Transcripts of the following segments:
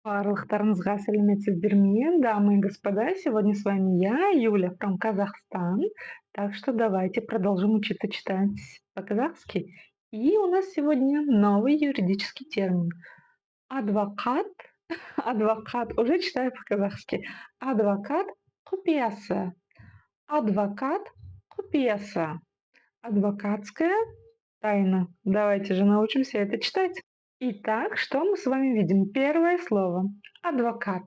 Барлықтарыңызға сәлеметсіздерме, дамы и господа. Сегодня с вами я, Юля, from Казахстан. Так что давайте продолжим учиться читать по-казахски. И у нас сегодня новый юридический термин. Адвокат. Адвокат. Уже читаю по-казахски. Адвокат құпиясы. Адвокат құпиясы. Адвокатская тайна. Давайте же научимся это читать. Итак, что мы с вами видим? Первое слово – адвокат.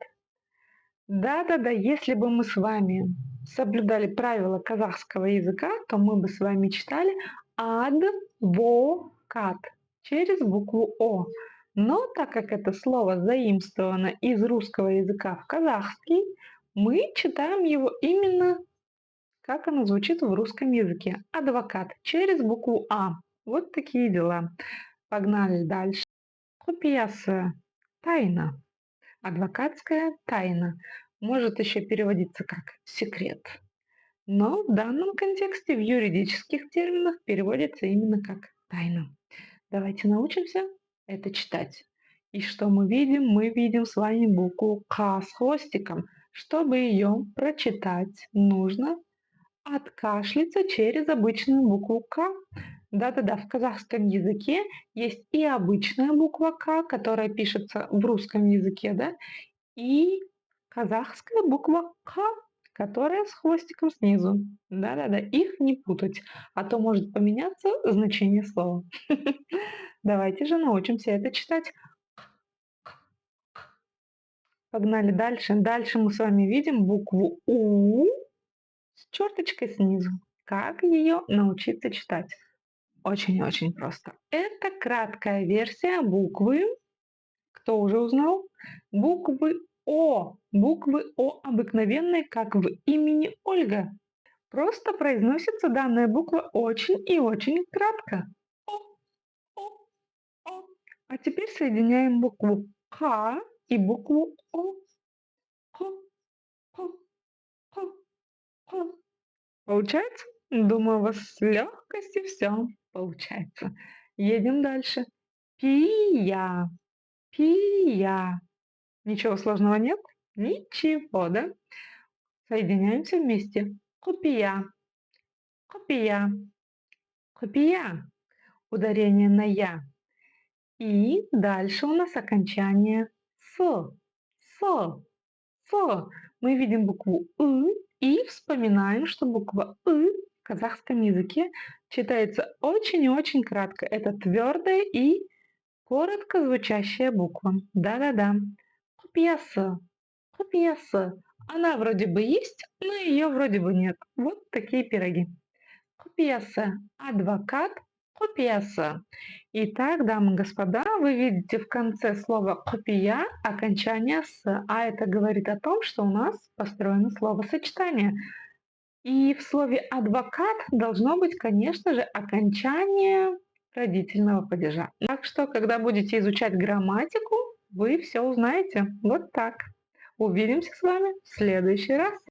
Да-да-да, если бы мы с вами соблюдали правила казахского языка, то мы бы с вами читали адвокат через букву О. Но так как это слово заимствовано из русского языка в казахский, мы читаем его именно как оно звучит в русском языке. Адвокат через букву А. Вот такие дела. Погнали дальше. Құпиясы – тайна. Адвокатская тайна. Может еще переводиться как секрет. Но в данном контексте в юридических терминах переводится именно как тайна. Давайте научимся это читать. И что мы видим? Мы видим с вами букву К с хвостиком. Чтобы ее прочитать, нужно откашляться через обычную букву К. Да-да-да, в казахском языке есть и обычная буква К, которая пишется в русском языке, да, и казахская буква К, которая с хвостиком снизу. Да-да-да, их не путать, а то может поменяться значение слова. Давайте же научимся это читать. Погнали дальше. Дальше мы с вами видим букву У с черточкой снизу. Как ее научиться читать? Очень-очень просто. Это краткая версия буквы, кто уже узнал? Буквы О. Буквы О обыкновенные, как в имени Ольга. Просто произносится данная буква очень и очень кратко. О, О, О. А теперь соединяем букву К и букву О. Х, х, х, х. Получается? Думаю, у вас с легкостью все получается. Едем дальше. Пия. Пия. Ничего сложного нет? Ничего, да? Соединяемся вместе. Купия. Купия. Купия. Ударение на я. И дальше у нас окончание с. С. С. Мы видим букву «ы» и вспоминаем, что буква «ы» в казахском языке читается очень и очень кратко. Это твердая и коротко звучащая буква. Да-да-да. Құпиясы. Құпиясы. Она вроде бы есть, но ее вроде бы нет. Вот такие пироги. Құпиясы. Адвокат. Құпиясы. Итак, дамы и господа, вы видите в конце слова құпия окончание «с», а это говорит о том, что у нас построено словосочетание. И в слове адвокат должно быть, конечно же, окончание родительного падежа. Так что, когда будете изучать грамматику, вы все узнаете. Вот так. Увидимся с вами в следующий раз.